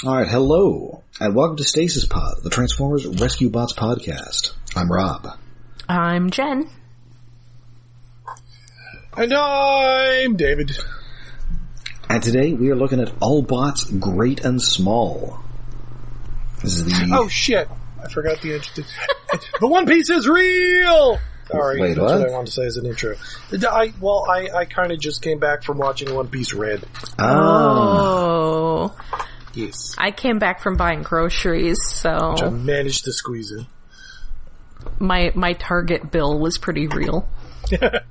Alright, hello, and welcome to Stasis Pod, the Transformers Rescue Bots podcast. I'm Rob. I'm Jen. And I'm David. And today we are looking at All Bots Great and Small. This is the... Oh shit, I forgot the intro. The One Piece is real! Sorry, Wait, that's what? I wanted to say as an intro. I kind of just came back from watching One Piece Red. Oh. Yes. I came back from buying groceries, so Which I managed to squeeze in. my Target bill was pretty real. So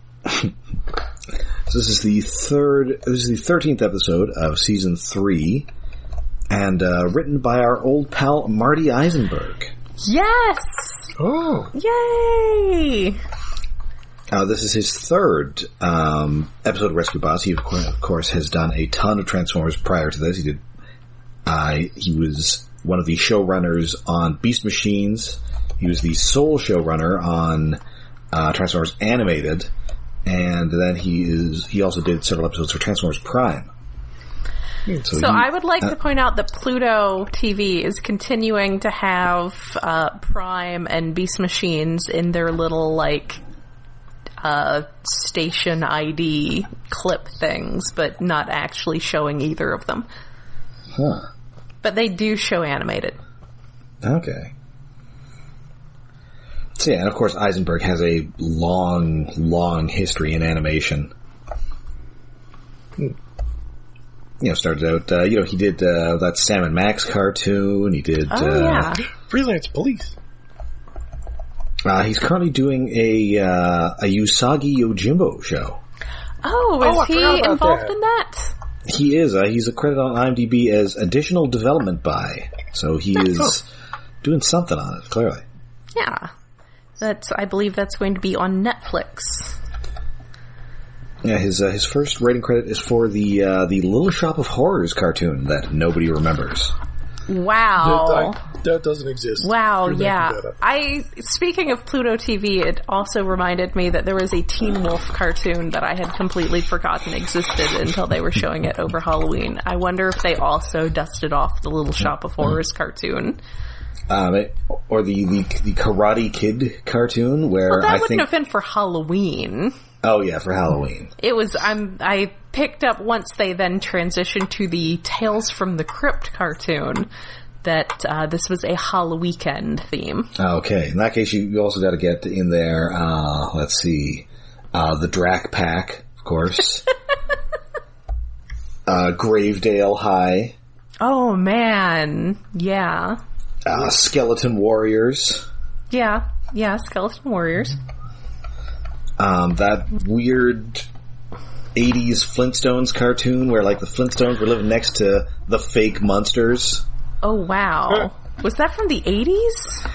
this is the 13th episode of Season 3, and written by our old pal Marty Eisenberg. Yes! Oh. Yay! This is his third episode of Rescue Bots. He, of course, has done a ton of Transformers prior to this. He was one of the showrunners on Beast Machines. He was the sole showrunner on Transformers Animated. And then he also did several episodes for Transformers Prime. So I would like to point out that Pluto TV is continuing to have Prime and Beast Machines in their little, station ID clip things, but not actually showing either of them. Huh. But they do show animated. Okay. So yeah, and of course Eisenberg has a long, long history in animation. Started out, he did that Sam and Max cartoon. He did. Freelance Police. He's currently doing a Usagi Yojimbo show. Is he involved in that? He is. He's accredited on IMDb as additional development by. So he is doing something on it, clearly. Yeah. I believe that's going to be on Netflix. Yeah, his first writing credit is for the Little Shop of Horrors cartoon that nobody remembers. Wow. That doesn't exist. Wow, yeah. Speaking of Pluto TV, it also reminded me that there was a Teen Wolf cartoon that I had completely forgotten existed until they were showing it over Halloween. I wonder if they also dusted off the Little Shop of Horrors cartoon. Or the Karate Kid cartoon, where that wouldn't have been for Halloween. Oh yeah, for Halloween. It was. I picked up once they then transitioned to the Tales from the Crypt cartoon that this was a Halloween theme. Okay, in that case, you also got to get in there. Let's see, the Drac Pack, of course. Gravedale High. Oh man, yeah. Skeleton Warriors. Yeah, Skeleton Warriors. That weird 80s Flintstones cartoon where, the Flintstones were living next to the fake monsters. Oh, wow. Was that from the 80s?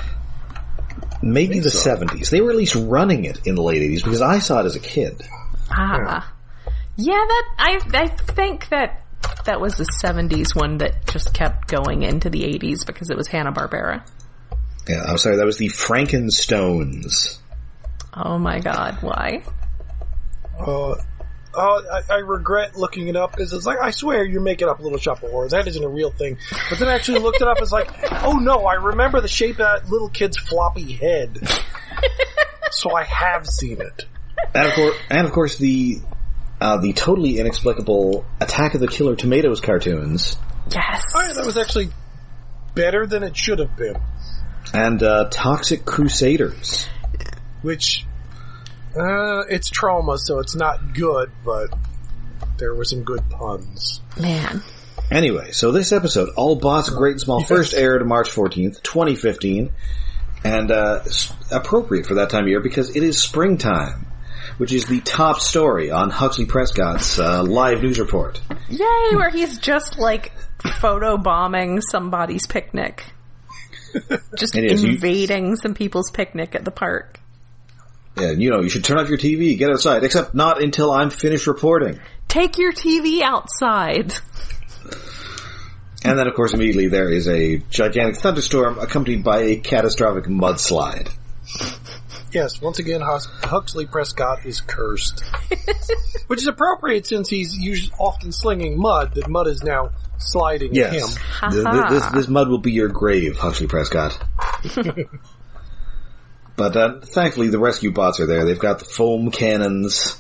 Maybe the 70s. They were at least running it in the late 80s because I saw it as a kid. Yeah, I think that was the 70s one that just kept going into the 80s because it was Hanna-Barbera. Yeah, I'm sorry, that was the Frankenstones. Oh my god, why? I regret looking it up because it's I swear you're making up Little Shop of Horrors. That isn't a real thing. But then I actually looked it up. It's oh no, I remember the shape of that little kid's floppy head. So I have seen it. And of course the totally inexplicable Attack of the Killer Tomatoes cartoons. Yes. Oh, yeah, that was actually better than it should have been. And Toxic Crusaders. Which, it's trauma, so it's not good, but there were some good puns. Man. Anyway, so this episode, All Bots Great and Small, first aired March 14th, 2015, and appropriate for that time of year because it is springtime, which is the top story on Huxley Prescott's live news report. Yay, where he's just, photobombing somebody's picnic. Just invading some people's picnic at the park. Yeah, you should turn off your TV, get outside, except not until I'm finished reporting. Take your TV outside. And then, of course, immediately there is a gigantic thunderstorm accompanied by a catastrophic mudslide. Yes, once again, Huxley Prescott is cursed. Which is appropriate since he's often slinging mud, that mud is now sliding at him. This mud will be your grave, Huxley Prescott. But thankfully the rescue bots are there. They've got the foam cannons.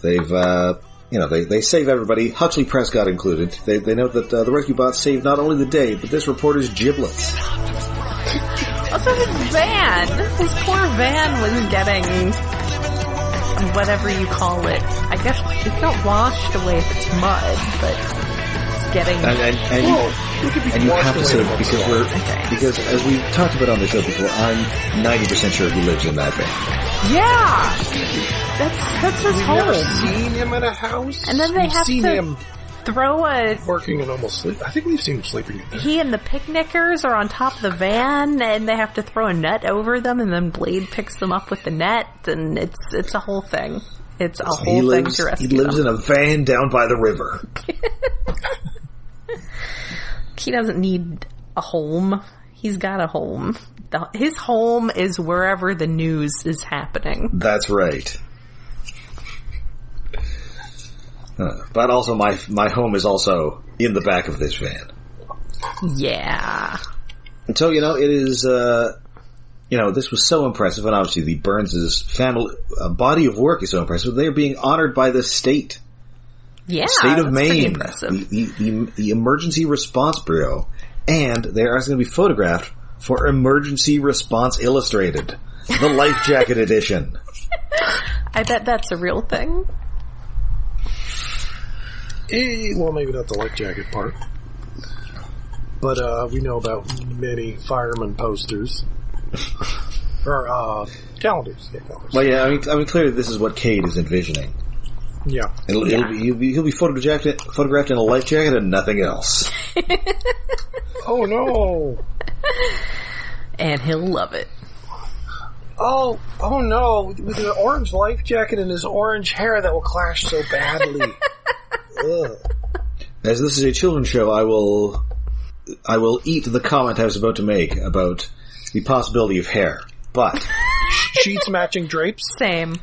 They've, they save everybody, Huxley Prescott included. They note that the rescue bots saved not only the day, but this reporter's giblets. Also his van. His poor van was getting whatever you call it. I guess it's not washed away if it's mud, but it's getting... And you have to say, because as we talked about on the show before, I'm 90% sure he lives in that van. Yeah! That's his home. Never seen him at a house? And then they have to him throw a... working and almost sleep. I think we've seen him sleeping in there. He and the picnickers are on top of the van, and they have to throw a net over them, and then Blade picks them up with the net, and it's a whole thing. It's a whole thing to rescue He lives in a van down by the river. He doesn't need a home. He's got a home. His home is wherever the news is happening. That's right. But also my home is also in the back of this van. Yeah. And so, it is, this was so impressive, and obviously the Burns' family, body of work is so impressive. They're being honored by the state. Yeah, the state of Maine, impressive. The Emergency Response Bureau, and they're actually going to be photographed for Emergency Response Illustrated, the Life Jacket edition. I bet that's a real thing. Well, maybe not the life jacket part. But we know about many fireman posters. Or calendars. Yeah, calendars. Well, yeah, I mean, clearly this is what Kade is envisioning. Yeah. He'll be photographed in a life jacket and nothing else. Oh, no. And he'll love it. Oh no. With an orange life jacket and his orange hair that will clash so badly. Ugh. As this is a children's show, I will eat the comment I was about to make about the possibility of hair. But sheets matching drapes? Same.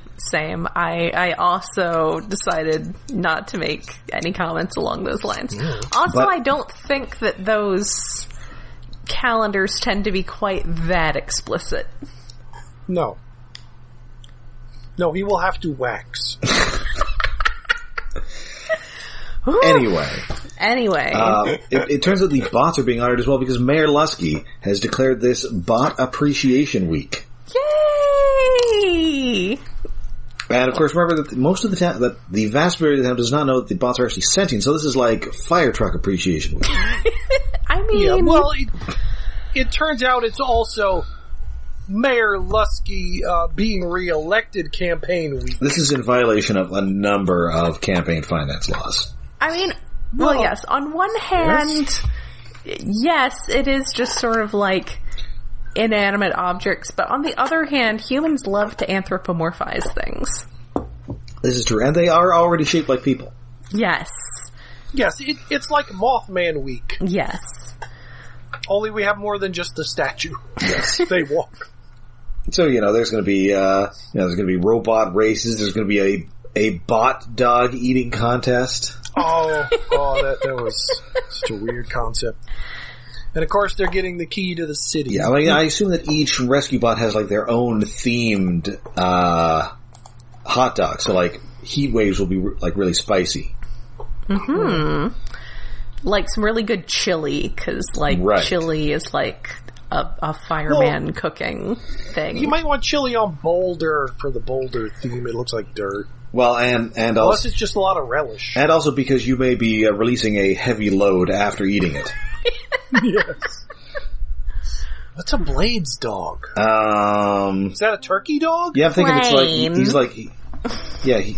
I also decided not to make any comments along those lines. Also, I don't think that those calendars tend to be quite that explicit. No, he will have to wax. Anyway. It turns out the bots are being honored as well because Mayor Luskey has declared this Bot Appreciation Week. Yay! And of course, remember that most of the town, that the vast majority of the town does not know that the bots are actually sentient, so this is like Fire Truck Appreciation Week. I mean... Yeah, well, it turns out it's also Mayor Luskey being re-elected campaign week. This is in violation of a number of campaign finance laws. I mean, well, yes. On one hand, yes, it is just sort of like inanimate objects, but on the other hand, humans love to anthropomorphize things. This is true, and they are already shaped like people. Yes. Yes, it's like Mothman Week. Yes. Only we have more than just the statue. Yes. They walk. So, there's going to be, there's going to be robot races, there's going to be a bot dog eating contest. Oh, that was such a weird concept. And of course, they're getting the key to the city. Yeah, I mean, I assume that each rescue bot has like their own themed hot dog. So, like, heat waves will be like really spicy. Mm-hmm. Like some really good chili, because like chili is like a fireman cooking thing. You might want chili on Boulder for the Boulder theme. It looks like dirt. Well, and unless also, it's just a lot of relish. And also because you may be releasing a heavy load after eating it. Yes. What's a Blade's dog? Is that a turkey dog? Yeah, I'm thinking it's like, he's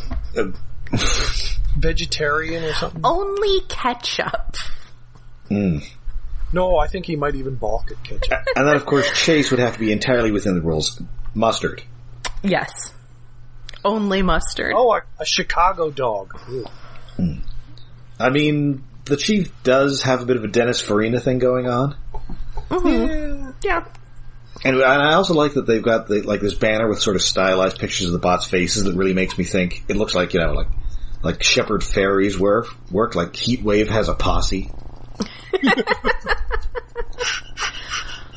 vegetarian or something? Only ketchup. No, I think he might even balk at ketchup. And then, of course, Chase would have to be entirely within the rules. Mustard. Yes. Only mustard. Oh, a Chicago dog. I mean, the Chief does have a bit of a Dennis Farina thing going on. Mm-hmm. Yeah. And I also like that they've got this banner with sort of stylized pictures of the bots' faces that really makes me think it looks like, like Shepherd Fairies work, like Heatwave has a posse.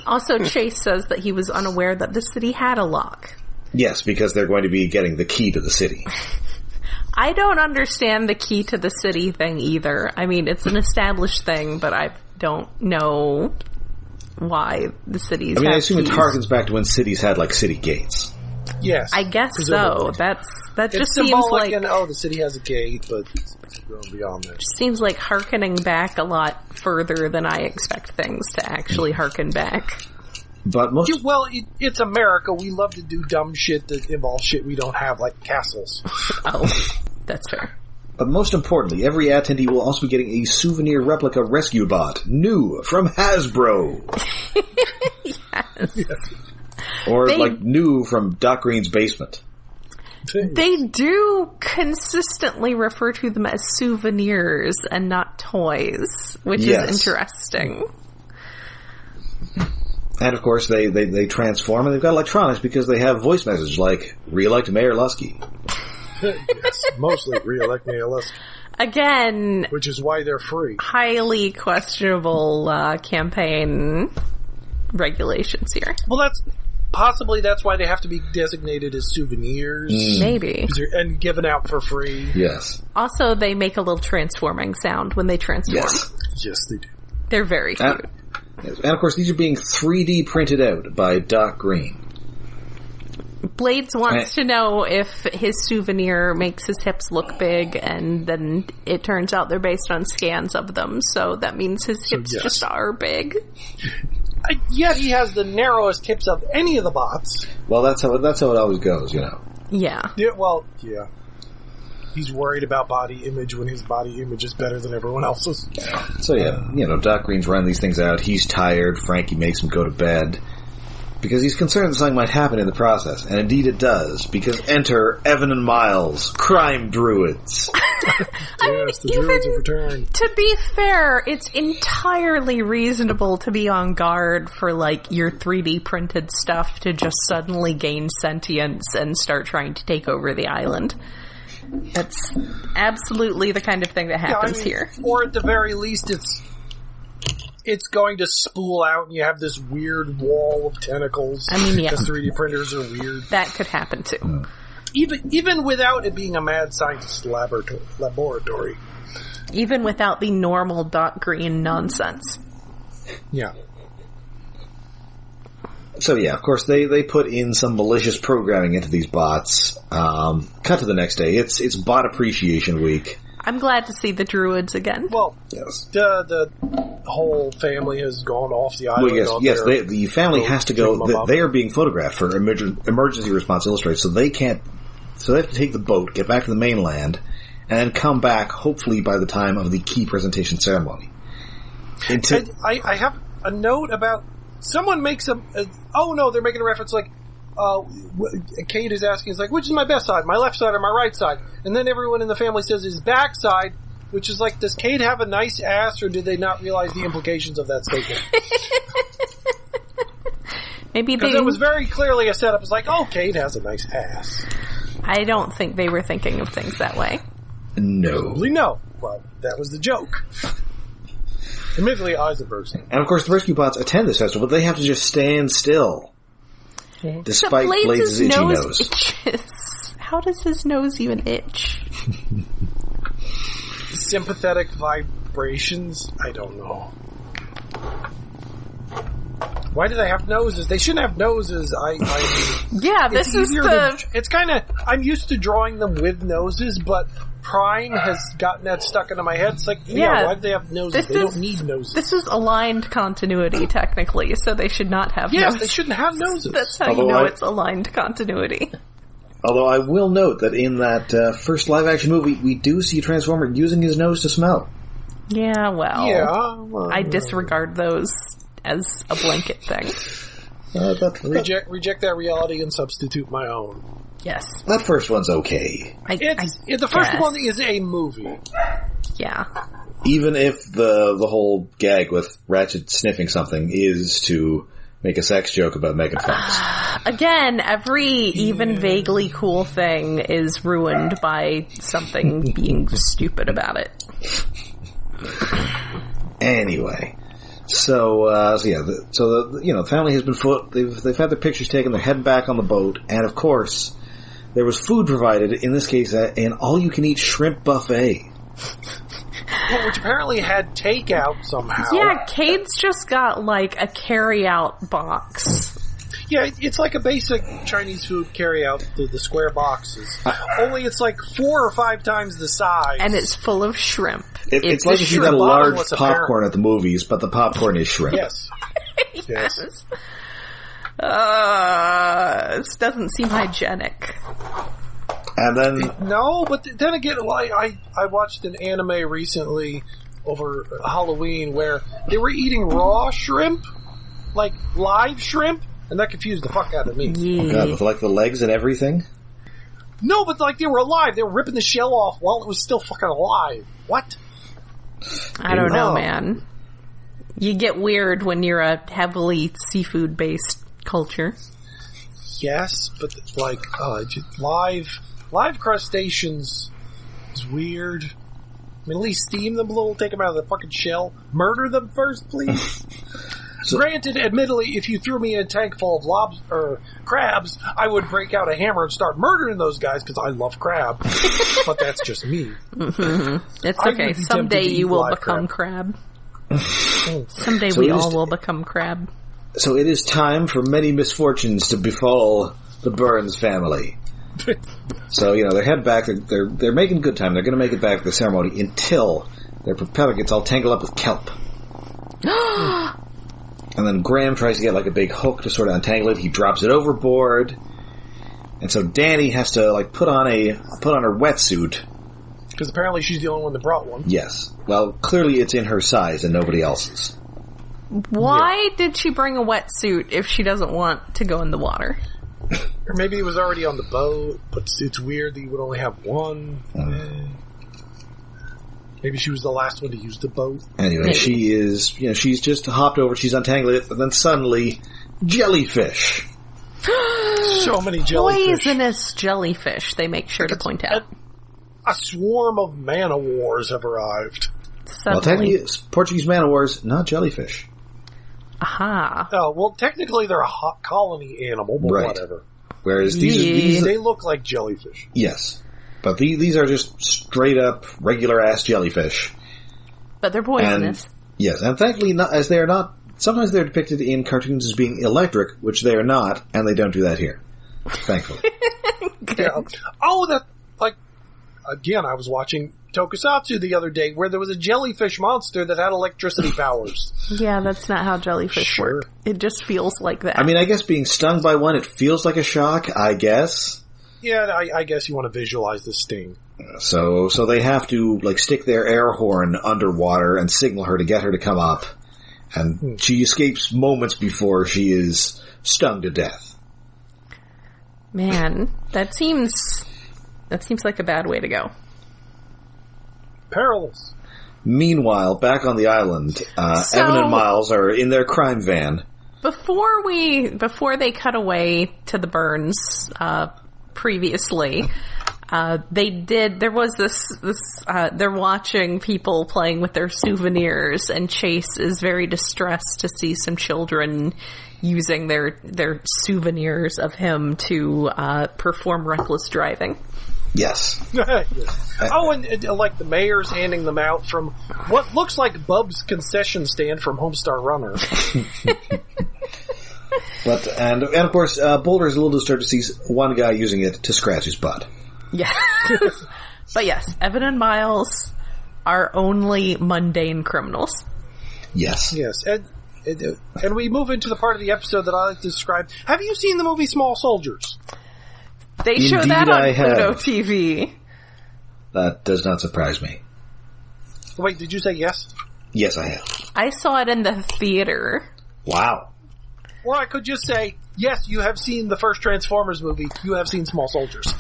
Also, Chase says that he was unaware that the city had a lock. Yes, because they're going to be getting the key to the city. I don't understand the key to the city thing either. I mean, it's an established thing, but I don't know why the cities have I assume keys. it harkens back to when cities had, like, city gates. Yes. I guess so. That just seems like... the city has a gate, but it's going beyond that. Just seems like harkening back a lot further than I expect things to actually harken back. But most... it's America. We love to do dumb shit that involves shit we don't have, like castles. Oh, that's fair. But most importantly, every attendee will also be getting a souvenir replica rescue bot, new from Hasbro. Yes. Or, new from Doc Green's basement. They do consistently refer to them as souvenirs and not toys, which is interesting. And, of course, they transform, and they've got electronics because they have voice message like, re-elect Mayor Luskey. Yes, mostly re-elect Mayor Luskey. Again... Which is why they're free. Highly questionable campaign regulations here. Well, that's why they have to be designated as souvenirs. Maybe. And given out for free. Yes. Also, they make a little transforming sound when they transform. Yes, they do. They're very cute. And, of course, these are being 3D printed out by Doc Green. Blades wants to know if his souvenir makes his hips look big, and then it turns out they're based on scans of them, so that means his hips just are big. Yet he has the narrowest hips of any of the bots. Well, that's how it always goes, Yeah. Yeah. He's worried about body image when his body image is better than everyone else's. So Doc Green's running these things out. He's tired. Frankie makes him go to bed because he's concerned that something might happen in the process. And indeed it does, because enter Evan and Myles, crime druids. Yes, the druids have returned. To be fair, it's entirely reasonable to be on guard for, your 3D printed stuff to just suddenly gain sentience and start trying to take over the island. That's absolutely the kind of thing that happens here. Or at the very least, it's going to spool out and you have this weird wall of tentacles. I mean, yeah. Because 3D printers are weird. That could happen too. Even without it being a mad scientist laboratory. Even without the normal Doc Green nonsense. Yeah. So of course they put in some malicious programming into these bots. Cut to the next day. It's Bot Appreciation Week. I'm glad to see the druids again. Well, yes. The whole family has gone off the island. Well, yes. The family has to go. They are being photographed for emergency response illustrated, so they can't. So they have to take the boat, get back to the mainland, and then come back. Hopefully by the time of the key presentation ceremony. I have a note about. Someone makes they're making a reference Kade is asking, which is my best side, my left side or my right side? And then everyone in the family says his back side, which is does Kade have a nice ass, or did they not realize the implications of that statement? Maybe because it was very clearly a setup. It's Kade has a nice ass. I don't think they were thinking of things that way. No. Probably no. But that was the joke. Admittedly, Eisenberg's. And of course, the rescue bots attend this festival, but they have to just stand still. Despite Blades' itchy nose. Itches. How does his nose even itch? Sympathetic vibrations? I don't know. Why do they have noses? They shouldn't have noses. This is it's kind of... I'm used to drawing them with noses, but Prime has gotten that stuck into my head. It's why do they have noses? They don't need noses. This is aligned continuity, technically, so they should not have noses. Yes, they shouldn't have noses. That's how you know it's aligned continuity. Although I will note that in that first live-action movie, we do see Transformer using his nose to smell. Yeah, well... I disregard those as a blanket thing. Reject that reality and substitute my own. Yes. That first one's okay. The first one is a movie. Yeah. Even if the whole gag with Ratchet sniffing something is to make a sex joke about Megan Fox. Again, every even vaguely cool thing is ruined by something being stupid about it. Anyway, the family has been they've had their pictures taken. They're heading back on the boat, and of course, there was food provided. In this case, an all-you-can-eat shrimp buffet. Well, which apparently had takeout somehow. Yeah, Kade's just got like a carry-out box. Yeah, it's like a basic Chinese food carry-out, the square boxes. Only it's like 4 or 5 times the size. And it's full of shrimp. It's like if you got a large popcorn at the movies, but the popcorn is shrimp. Yes. Yes. This doesn't seem hygienic. And then... No, but then again, I watched an anime recently over Halloween where they were eating raw shrimp, like live shrimp, and that confused the fuck out of me. Yeah. Oh god, with like the legs and everything? No, but like they were alive. They were ripping the shell off while it was still fucking alive. What? I don't know, man. You get weird when you're a heavily seafood-based culture. Yes, but like just live crustaceans is weird. I mean, at least steam them a little, take them out of the fucking shell. Murder them first, please. Granted, admittedly, if you threw me in a tank full of crabs, I would break out a hammer and start murdering those guys because I love crab. But that's just me. Mm-hmm. It's okay. Someday you will become crab. Someday we all will become crab. So it is time for many misfortunes to befall the Burns family. So, they head back. They're making good time. They're going to make it back to the ceremony until their propeller gets all tangled up with kelp. And then Graham tries to get like a big hook to sort of untangle it. He drops it overboard. And so Danny has to put on her wetsuit. Because apparently she's the only one that brought one. Yes. Well, clearly it's in her size and nobody else's. Why did she bring a wetsuit if she doesn't want to go in the water? Or maybe he was already on the boat, but it's weird that you would only have one. Maybe she was the last one to use the boat. Anyway, she's just hopped over, she's untangled it, and then suddenly, jellyfish. So many jellyfish. Poisonous jellyfish, they make sure to point out. A swarm of man-o-wars have arrived. Well, technically, Portuguese man-o-wars, not jellyfish. Aha. Oh, well, technically they're a hot colony animal, but whatever. Whereas these they look like jellyfish. Yes. But these are just straight-up, regular-ass jellyfish. But they're poisonous. Yes, and thankfully, as they are not... Sometimes they're depicted in cartoons as being electric, which they are not, and they don't do that here. Thankfully. Yeah. Oh, again, I was watching Tokusatsu the other day where there was a jellyfish monster that had electricity powers. Yeah, that's not how jellyfish work. It just feels like that. I mean, I guess being stung by one, it feels like a shock, I guess. Yeah, I guess you want to visualize the sting. So they have to, stick their air horn underwater and signal her to get her to come up. And she escapes moments before she is stung to death. Man, that seems like a bad way to go. Perilous. Meanwhile, back on the island, Evan and Myles are in their crime van. Before they cut away to the Burns, previously, there was this they're watching people playing with their souvenirs, and Chase is very distressed to see some children using their souvenirs of him to perform reckless driving. Yes. Oh, and the mayor's handing them out from what looks like Bub's concession stand from Homestar Runner. But and of course, Boulder's a little disturbed to see one guy using it to scratch his butt. Yeah. But yes, Evan and Myles are only mundane criminals. Yes. Yes. And we move into the part of the episode that I like to describe. Have you seen the movie Small Soldiers? They show Indeed, that on I Pluto have. TV. That does not surprise me. Wait, did you say yes? Yes, I have. I saw it in the theater. Wow. Or I could just say, yes, you have seen the first Transformers movie. You have seen Small Soldiers.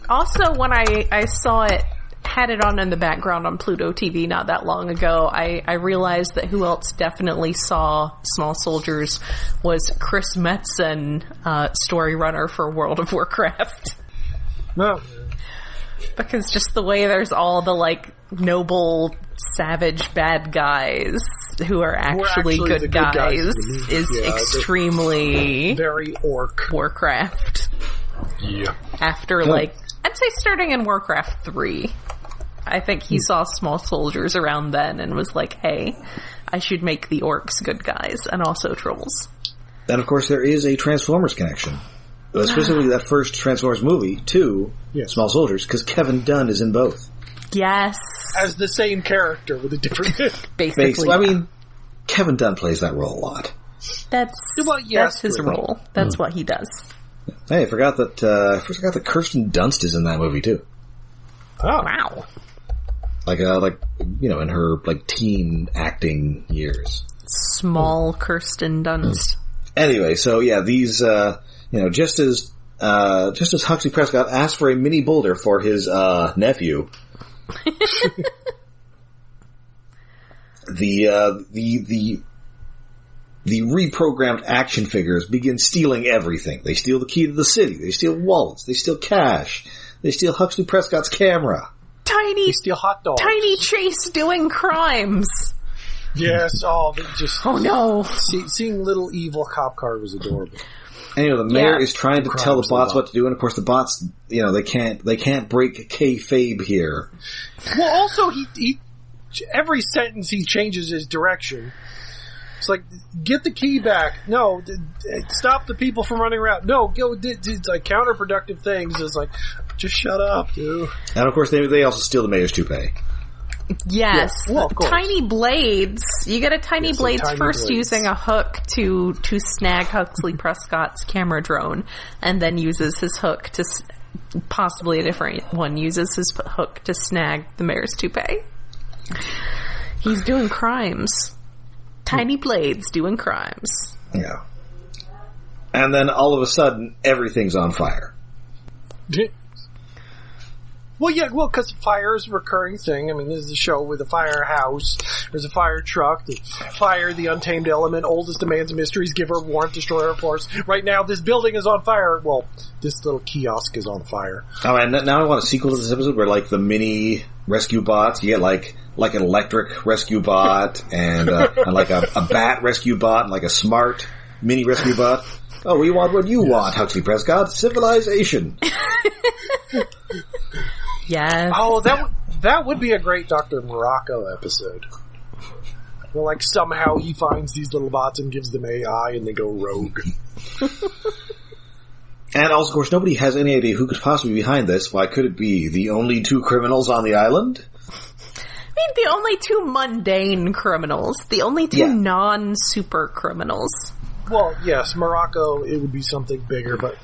Also, when I saw it had it on in the background on Pluto TV not that long ago, I realized that who else definitely saw Small Soldiers was Chris Metzen, story runner for World of Warcraft. No. Because just the way there's all the, like, noble, savage bad guys who are actually good guys is extremely... Very orc. Warcraft. Yeah. After, like, I'd say starting in Warcraft 3. I think he saw Small Soldiers around then and was like, hey, I should make the orcs good guys, and also trolls. And, of course, there is a Transformers connection. Specifically that first Transformers movie to Small Soldiers, because Kevin Dunn is in both. Yes. As the same character with a different... Basically. I mean, Kevin Dunn plays that role a lot. That's his role. That's what he does. Hey, I forgot that Kirsten Dunst is in that movie, too. Oh. Wow. Hmm. In her, like, teen acting years. Small Kirsten Dunst. Anyway, so, yeah, these... just as Huxley Prescott asked for a mini boulder for his nephew, the reprogrammed action figures begin stealing everything. They steal the key to the city. They steal wallets. They steal cash. They steal Huxley Prescott's camera. They steal hot dogs. Tiny Chase doing crimes. Yes. Oh no! Seeing little evil cop car was adorable. And, the mayor is trying to tell the bots what to do, and of course the bots, they can't break kayfabe here. Well, also he every sentence he changes his direction. It's like, get the key back. No, stop the people from running around. No, go. It's like counterproductive things. It's like, just shut up, dude. And of course they also steal the mayor's toupee. Yes. Well, of course. Tiny blades. You get a tiny blades first using a hook to snag Huxley Prescott's camera drone, and then uses his hook to, possibly a different one, uses his hook to snag the mayor's toupee. He's doing crimes. Tiny blades doing crimes. Yeah. And then all of a sudden, everything's on fire. Well, because fire is a recurring thing. I mean, this is a show with a firehouse. There's a fire truck. The fire, the untamed element, oldest demands mysteries, giver of warrant, destroyer of force. Right now, this building is on fire. Well, this little kiosk is on fire. Oh, and now I want a sequel to this episode where, like, the mini rescue bots, you get, like an electric rescue bot, and like a bat rescue bot, and like a smart mini rescue bot. Oh, we want what you want, Huxley Prescott. Civilization. Yes. Oh, that would be a great Dr. Morocco episode. Well, like, somehow he finds these little bots and gives them AI and they go rogue. And also, of course, nobody has any idea who could possibly be behind this. Why could it be the only two criminals on the island? I mean, the only two mundane criminals. The only two non-super criminals. Well, yes, Morocco, it would be something bigger, but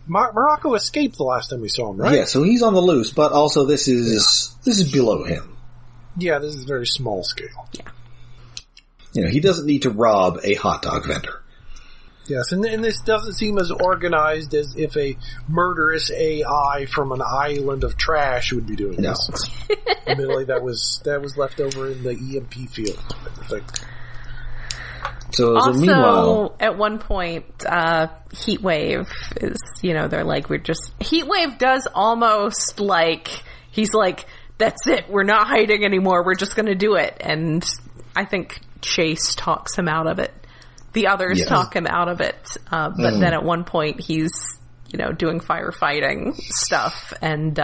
Morocco escaped the last time we saw him, right? Yeah, so he's on the loose, but also this is below him. Yeah, this is very small scale. Yeah. He doesn't need to rob a hot dog vendor. Yes, and this doesn't seem as organized as if a murderous AI from an island of trash would be doing this. Admittedly, that was left over in the EMP field, I think. So also, meanwhile, at one point, Heatwave is, they're like, Heatwave does almost like, he's like, that's it, we're not hiding anymore, we're just gonna do it. And I think Chase talks him out of it. The others talk him out of it. But then at one point, he's, doing firefighting stuff, and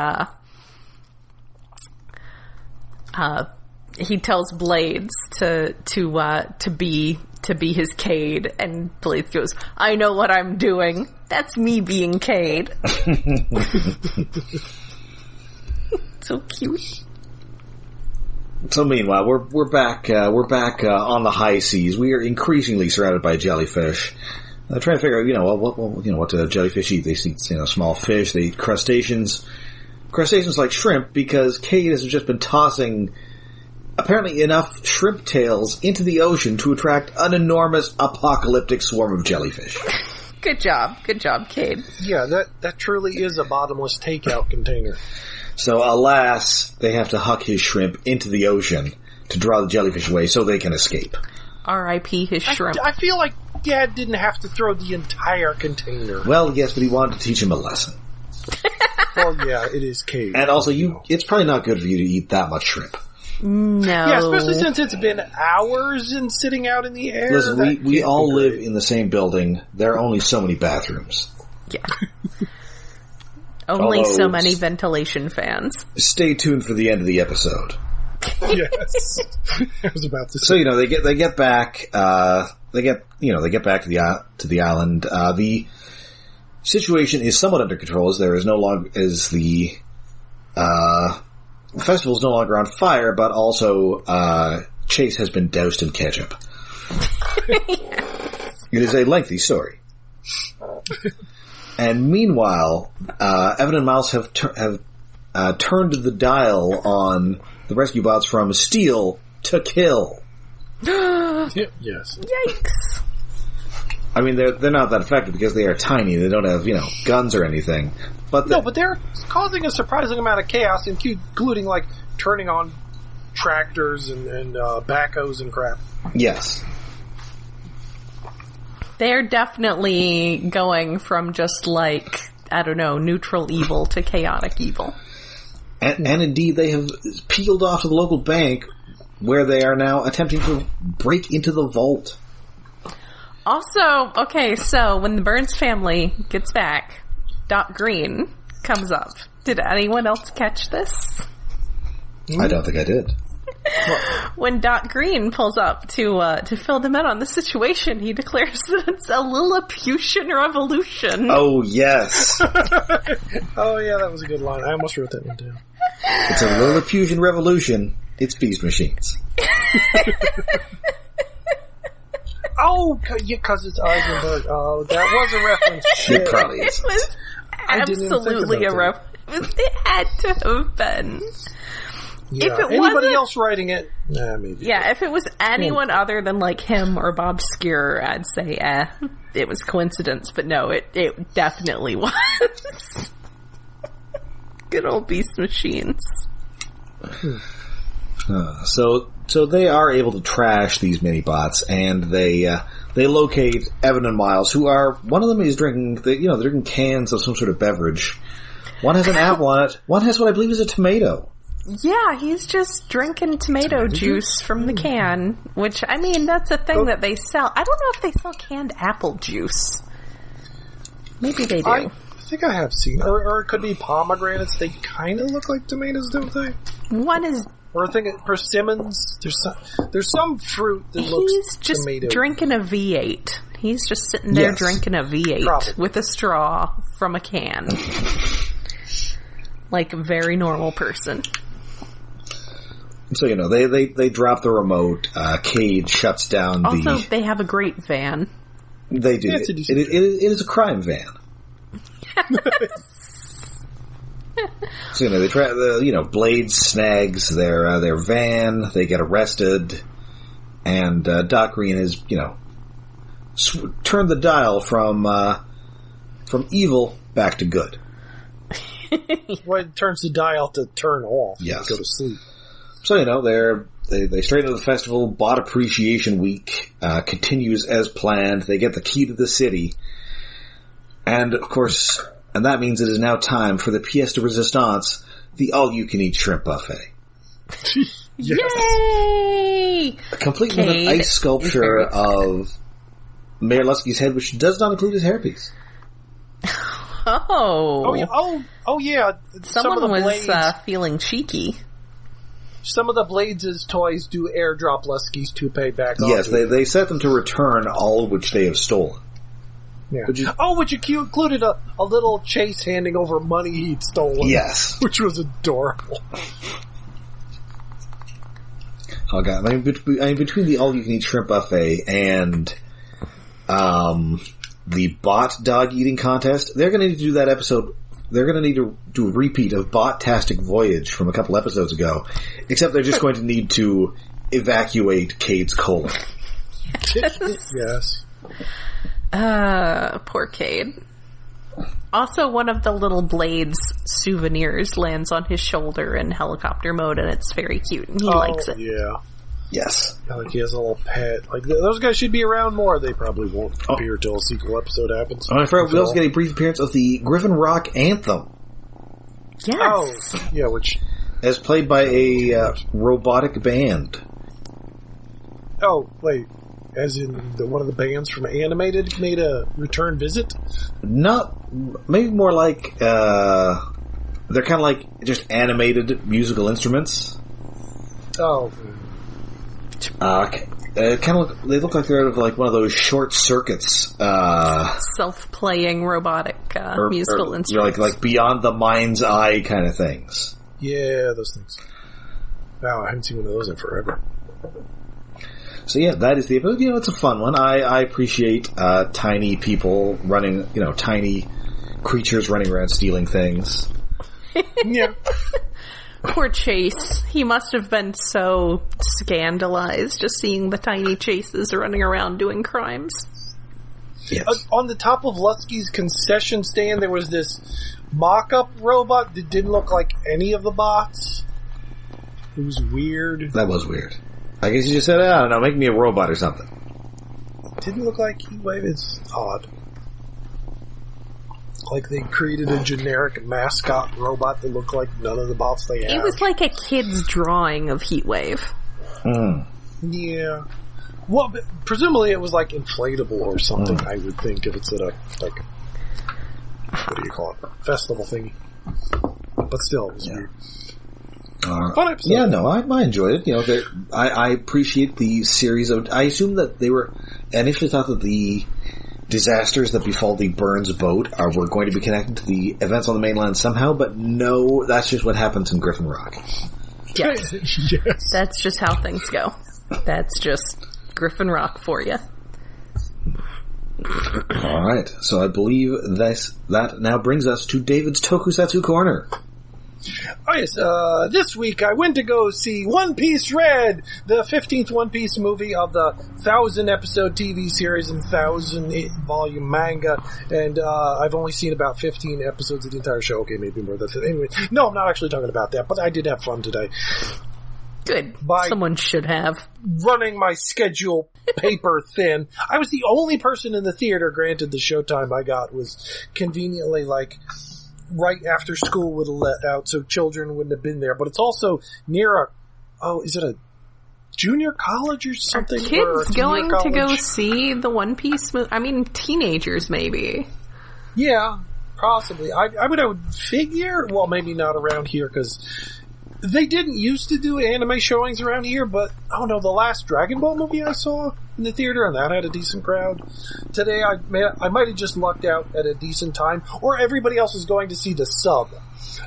he tells Blades to be his Kade, and Blades goes, I know what I'm doing. That's me being Kade. So cute. So meanwhile, we're back on the high seas. We are increasingly surrounded by jellyfish. Trying to figure out, what do jellyfish eat? They eat, small fish. They eat crustaceans. Crustaceans like shrimp, because Kade has just been tossing apparently enough shrimp tails into the ocean to attract an enormous apocalyptic swarm of jellyfish. Good job, Kade. Yeah, that truly is a bottomless takeout container. So, alas, they have to huck his shrimp into the ocean to draw the jellyfish away so they can escape. R.I.P. his shrimp. I feel like Dad didn't have to throw the entire container. Well, yes, but he wanted to teach him a lesson. Well, yeah, it is Kade. And also, it's probably not good for you to eat that much shrimp. No. Yeah, especially since it's been hours and sitting out in the air. Listen, we all live in the same building. There are only so many bathrooms. Yeah. Only so many ventilation fans. Stay tuned for the end of the episode. Yes. I was about to say. So, they get back, they get back to the island. The situation is somewhat under control as the festival is no longer on fire, but also, Chase has been doused in ketchup. It is a lengthy story. And meanwhile, Evan and Myles have turned the dial on the rescue bots from steal to kill. Yes. Yikes. I mean, they're not that effective because they are tiny. They don't have, guns or anything. But they're causing a surprising amount of chaos, including, like, turning on tractors and backhoes and crap. Yes. They're definitely going from just, like, I don't know, neutral evil to chaotic evil. And indeed, they have peeled off to the local bank, where they are now attempting to break into the vault. Also, okay, so when the Burns family gets back, Doc Green comes up. Did anyone else catch this? I don't think I did. When Doc Green pulls up to fill them in on the situation, he declares that it's a Lilliputian revolution. Oh, yes. Oh, yeah, that was a good line. I almost wrote that one down. It's a Lilliputian revolution. It's beast machines. Oh, because it's Eisenberg. Oh, that was a reference. It probably is. It was absolutely a reference. It had to have been. Yeah. If it anybody else writing it, maybe. Yeah, if it was anyone other than like him or Bob Skir, I'd say, it was coincidence. But no, it definitely was. Good old beast machines. So they are able to trash these mini bots, and they locate Evan and Myles, who are, one of them is drinking, they're drinking cans of some sort of beverage. One has an apple on it. One has what I believe is a tomato. Yeah, he's just drinking tomato juice from the can, which, I mean, that's a thing that they sell. I don't know if they sell canned apple juice. Maybe they do. I think I have seen, or it could be pomegranates. They kind of look like tomatoes, don't they? One is... Or I think persimmons. There's some fruit that looks He's just tomato. drinking a V8. He's just sitting there drinking a V8 Probably. with a straw from a can. Like a very normal person. So, they drop the remote. Kade shuts down Also, they have a great van. They do. Yeah, It is a crime van. So, they try, Blade snags their van, they get arrested, and Doc Green has, turned the dial from evil back to good. Well, it turns the dial to turn off. Yes. Go to sleep. So, they straight into the festival. Bot Appreciation Week continues as planned. They get the key to the city. And, of course, that means it is now time for the pièce de résistance, the all-you-can-eat shrimp buffet. Yes. Yay! Complete with an ice sculpture of Mayor Luskey's head, which does not include his hairpiece. Oh. Oh yeah. Someone some of the was blades, feeling cheeky. some of the Blades' toys do airdrop Luskey's toupee back on. Yes, they set them to return all which they have stolen. Yeah. Which included a little Chase handing over money he'd stolen. Yes. Which was adorable. Oh god! I mean, between the all-you-can-eat shrimp buffet and the bot dog eating contest, they're going to need to do that episode. They're going to need to do a repeat of Bot-tastic Voyage from a couple episodes ago, except they're just going to need to evacuate Kade's colon. Yes. Poor Kade. Also, one of the little blades souvenirs lands on his shoulder in helicopter mode, and it's very cute, and he likes it. Yeah. Yes. Yeah, like he has a little pet. Like, those guys should be around more. They probably won't appear till a sequel episode happens. Oh, I forgot we also get a brief appearance of the Griffin Rock anthem. Yes. Oh, yeah, which... As played by a robotic band. Oh, wait. As in one of the bands from Animated made a return visit? Maybe more like, they're kind of like just animated musical instruments. Oh. They look like they're out of like one of those short circuits. Self-playing robotic musical instruments. Like Beyond the Mind's Eye kind of things. Yeah, those things. Wow, I haven't seen one of those in forever. So yeah, that is the episode. You know, it's a fun one. I appreciate tiny people running, tiny creatures running around stealing things. Yeah. Poor Chase. He must have been so scandalized just seeing the tiny Chases running around doing crimes. Yes. On the top of Luskey's concession stand, there was this mock-up robot that didn't look like any of the bots. It was weird. That was weird. I guess you just said, I don't know, make me a robot or something. It didn't look like Heatwave. It's odd. Like they created a generic mascot robot that looked like none of the bots they have. It was like a kid's drawing of Heatwave. Yeah. Well, but presumably it was like inflatable or something, I would think, if it's at a, like, what do you call it? Festival thingy. But still, it was weird. Fun episode. Yeah, no, I enjoyed it. I appreciate the series of... I assume that they were... I initially thought that the disasters that befall the Burns boat were going to be connected to the events on the mainland somehow, but no, that's just what happens in Griffin Rock. Yes. Yes. That's just how things go. That's just Griffin Rock for you. Alright, so I believe that now brings us to David's Tokusatsu Corner. Oh yes, this week I went to go see One Piece Red, the 15th One Piece movie of the 1,000-episode TV series and 1,000-volume manga, and I've only seen about 15 episodes of the entire show. Okay, maybe more than that. Anyway, no, I'm not actually talking about that, but I did have fun today. Good. By someone should have. Running my schedule paper thin. I was the only person in the theater, granted the showtime I got was conveniently like... right after school would have let out, so children wouldn't have been there. But it's also near is it a junior college or something? Are kids going to go see the One Piece movie? I mean, teenagers maybe. Yeah, possibly. I would figure, well, maybe not around here, because they didn't used to do anime showings around here, but, oh no, the last Dragon Ball movie I saw in the theater, and that had a decent crowd. Today, I might have just lucked out at a decent time, or everybody else was going to see the sub.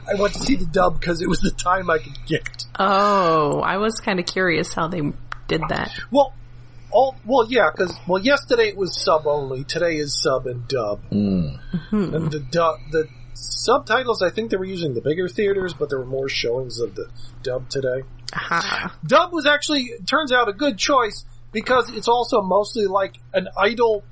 I went to see the dub because it was the time I could get. Oh, I was kind of curious how they did that. Yeah, because yesterday it was sub only. Today is sub and dub. Mm-hmm. And the subtitles, I think they were using the bigger theaters, but there were more showings of the dub today. Aha. Dub was actually, turns out, a good choice because it's also mostly like an idol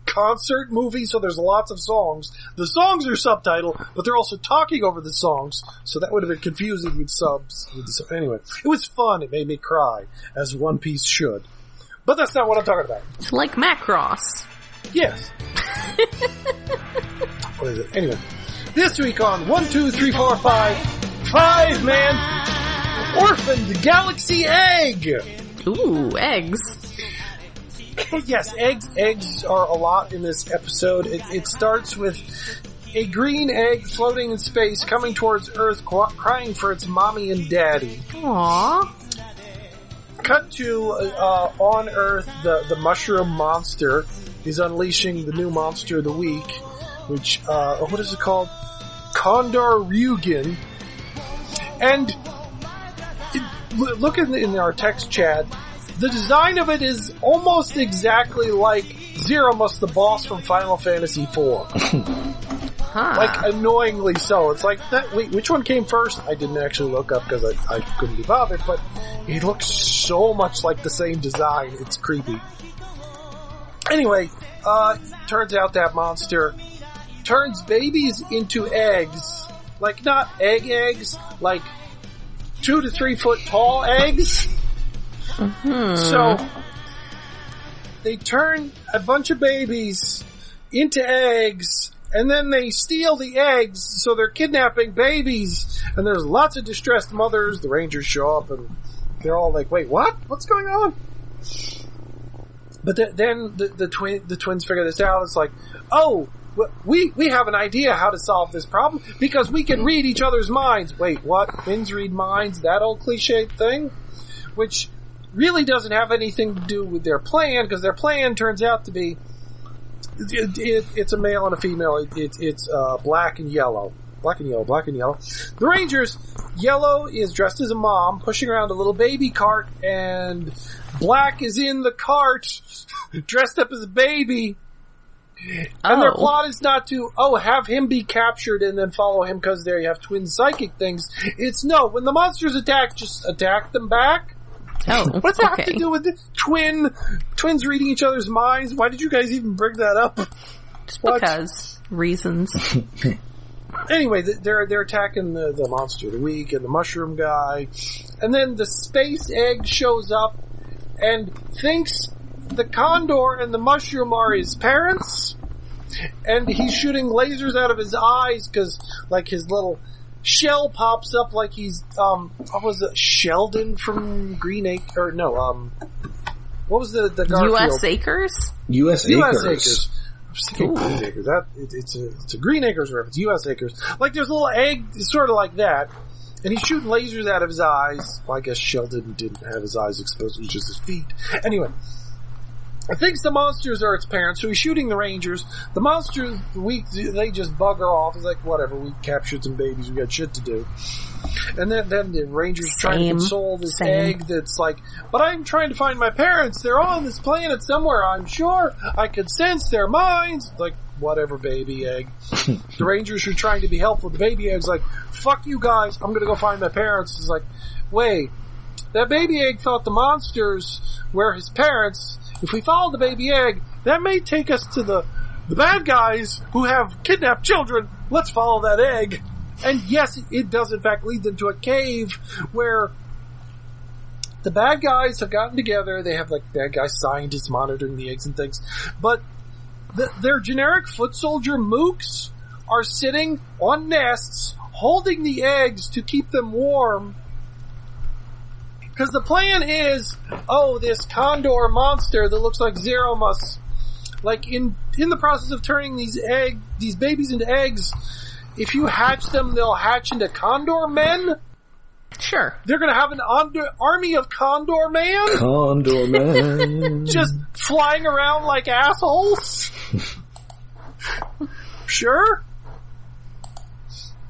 concert movie, so there's lots of songs. The songs are subtitled, but they're also talking over the songs, so that would have been confusing with subs. Anyway, it was fun. It made me cry, as One Piece should. But that's not what I'm talking about. It's like Macross. Yes. What is it? Anyway. This week on 1, 2, 3, 4, 5 man Orphaned Galaxy Egg. Ooh, eggs. Yes, eggs are a lot in this episode. It starts with a green egg floating in space, coming towards Earth, crying for its mommy and daddy. Aww. Cut to on Earth, the mushroom monster is unleashing the new monster of the week, which what is it called? Condor Ryugen. And look in our text chat. The design of it is almost exactly like Zeromus, the boss from Final Fantasy IV. Like, annoyingly so. It's like, wait, which one came first? I didn't actually look up because I couldn't be bothered, but it looks so much like the same design. It's creepy. Anyway, turns out that monster turns babies into eggs. Like, not eggs, like 2 to 3 foot tall eggs. Mm-hmm. So, they turn a bunch of babies into eggs, and then they steal the eggs, so they're kidnapping babies, and there's lots of distressed mothers. The Rangers show up, and they're all like, wait, what? What's going on? But then the twins figure this out. It's like, oh, we have an idea how to solve this problem because we can read each other's minds. Wait, what? Twins read minds? That old cliched thing? Which really doesn't have anything to do with their plan, because their plan turns out to be it's a male and a female. It's black and yellow. Black and yellow. The Rangers, yellow is dressed as a mom, pushing around a little baby cart, and black is in the cart, dressed up as a baby. And their plot is not to, have him be captured and then follow him because there you have twin psychic things. It's no, when the monsters attack, just attack them back. Oh, what's that have to do with the twins reading each other's minds? Why did you guys even bring that up? Just because reasons. Anyway, they're attacking the monster of the week and the mushroom guy, and then the space egg shows up and thinks the condor and the mushroom are his parents, and he's shooting lasers out of his eyes because, like, his little shell pops up like he's what was it, Sheldon from Green Acres? Or no, what was the Garfield? U.S. Acres. U.S. Acres. Green Acres. It's a Green Acres reference. U.S. Acres. Like, there's a little egg, sort of like that, and he's shooting lasers out of his eyes. Well, I guess Sheldon didn't have his eyes exposed; it was just his feet. Anyway, I think the monsters are its parents, so he's shooting the Rangers. The monsters, they just bugger off. He's like, whatever, we captured some babies, we got shit to do. And then the Rangers trying to console this egg that's like, but I'm trying to find my parents. They're on this planet somewhere, I'm sure. I could sense their minds. Like, whatever, baby egg. The Rangers are trying to be helpful. The baby egg's like, fuck you guys, I'm gonna go find my parents. It's like, wait, that baby egg thought the monsters were his parents. If we follow the baby egg, that may take us to the bad guys who have kidnapped children. Let's follow that egg. And yes, it does in fact lead them to a cave where the bad guys have gotten together. They have, like, bad guy scientists monitoring the eggs and things. But their generic foot soldier mooks are sitting on nests holding the eggs to keep them warm. Because the plan is, this condor monster that looks like Zero must, like, in the process of turning these babies into eggs, if you hatch them, they'll hatch into condor men. Sure. They're gonna have an army of condor man. Condor man. Just flying around like assholes. Sure.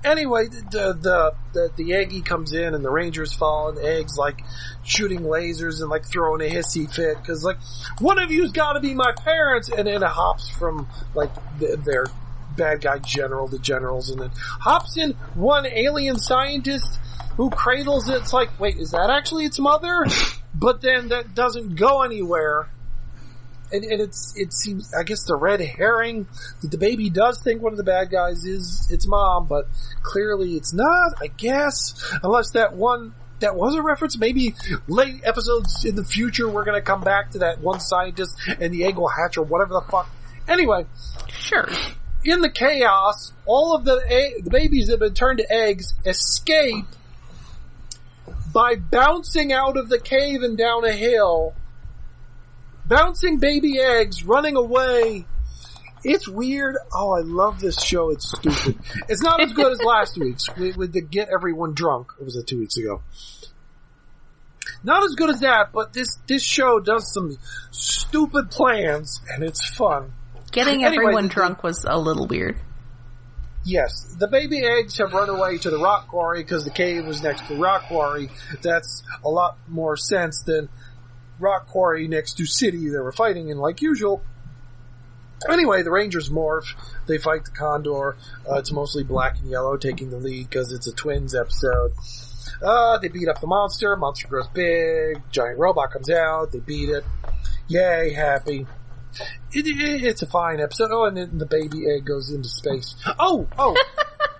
Anyway, the eggy comes in and the Rangers fall and the egg's like shooting lasers and like throwing a hissy fit because, like, one of you's got to be my parents, and then it hops from like their bad guy general to generals, and then hops in one alien scientist who cradles it. It's like, wait, is that actually its mother? But then that doesn't go anywhere. And it seems, I guess, the red herring that the baby does think one of the bad guys is its mom, but clearly it's not, I guess. Unless that was a reference. Maybe late episodes in the future we're going to come back to that one scientist and the egg will hatch or whatever the fuck. Anyway. Sure. In the chaos, all of the babies that have been turned to eggs escape by bouncing out of the cave and down a hill. Bouncing baby eggs, running away. It's weird. Oh, I love this show. It's stupid. It's not as good as last week's with the Get Everyone Drunk. Or was it 2 weeks ago? Not as good as that, but this show does some stupid plans, and it's fun. Getting everyone drunk was a little weird. Yes. The baby eggs have run away to the rock quarry because the cave was next to the rock quarry. That's a lot more sense than rock quarry next to city they were fighting in like usual. Anyway, the Rangers morph. They fight the condor. It's mostly black and yellow taking the lead because it's a twins episode. They beat up the monster. Monster grows big. Giant robot comes out. They beat it. Yay, happy. It's a fine episode. Oh, and then the baby egg goes into space. Oh!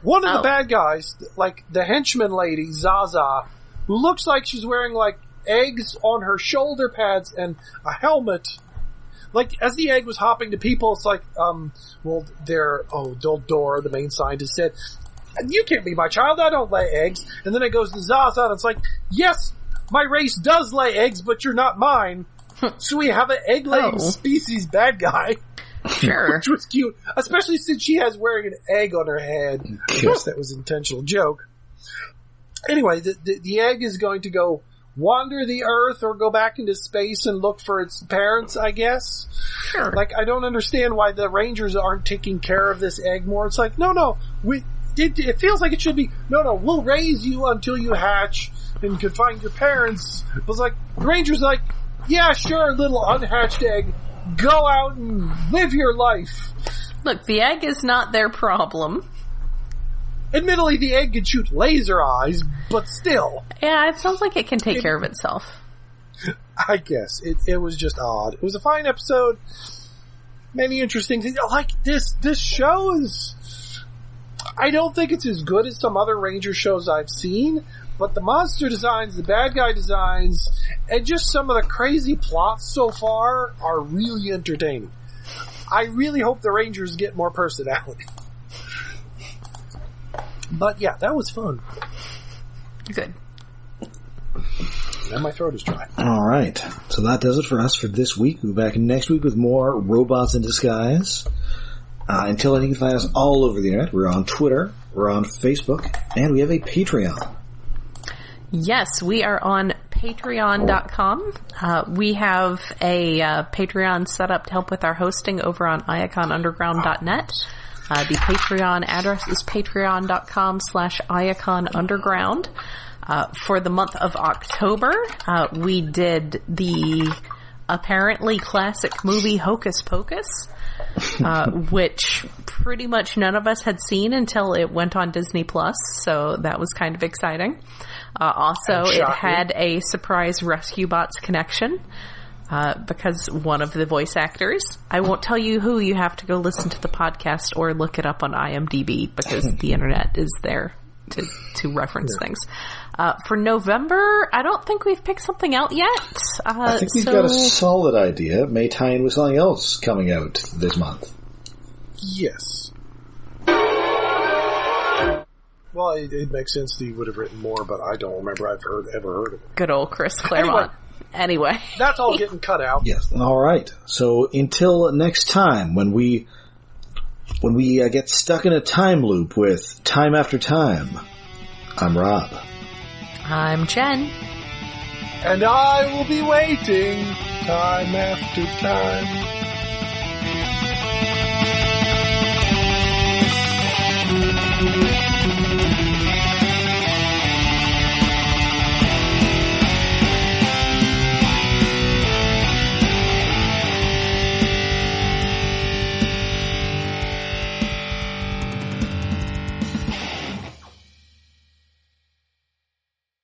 One of the bad guys, like the henchman lady, Zaza, who looks like she's wearing, like, eggs on her shoulder pads and a helmet. Like, as the egg was hopping to people, it's like, Dora, the main scientist, said, "You can't be my child, I don't lay eggs." And then it goes to Zaza, and it's like, yes, my race does lay eggs, but you're not mine. So we have an egg-laying species bad guy. Sure. Which was cute. Especially since she has wearing an egg on her head. Of course, that was an intentional joke. Anyway, the egg is going to go wander the Earth or go back into space and look for its parents, I guess. Sure. Like, I don't understand why the Rangers aren't taking care of this egg more. It's like, no, it feels like it should be, no, we'll raise you until you hatch and can find your parents. It was like, the Rangers like, yeah, sure, little unhatched egg, go out and live your life. Look, the egg is not their problem. Admittedly, the egg can shoot laser eyes, but still. Yeah, it sounds like it can take care of itself. I guess. It was just odd. It was a fine episode. Many interesting things. Like, this show is... I don't think it's as good as some other Ranger shows I've seen, but the monster designs, the bad guy designs, and just some of the crazy plots so far are really entertaining. I really hope the Rangers get more personality. But yeah, that was fun. Good. Now my throat is dry. All right. So that does it for us for this week. We'll be back next week with more Robots in Disguise. Until then, you can find us all over the internet. We're on Twitter, we're on Facebook, and we have a Patreon. Yes, we are on patreon.com. We have a Patreon set up to help with our hosting over on iaconunderground.net. The Patreon address is patreon.com/iaconunderground. For the month of October, we did the apparently classic movie Hocus Pocus, which pretty much none of us had seen until it went on Disney Plus, so that was kind of exciting. Also, it had a surprise Rescue Bots connection, because one of the voice actors, I won't tell you who, you have to go listen to the podcast or look it up on IMDb, because the internet is there to reference things. For November, I don't think we've picked something out yet. I think we've got a solid idea. It may tie in with something else coming out this month. Yes. Well, it makes sense that you would have written more, but I don't remember I've ever heard of it. Good old Chris Claremont. Anyway. That's all getting cut out. Yes. All right. So until next time, when we get stuck in a time loop with Time After Time, I'm Rob. I'm Jen. And I will be waiting time after time.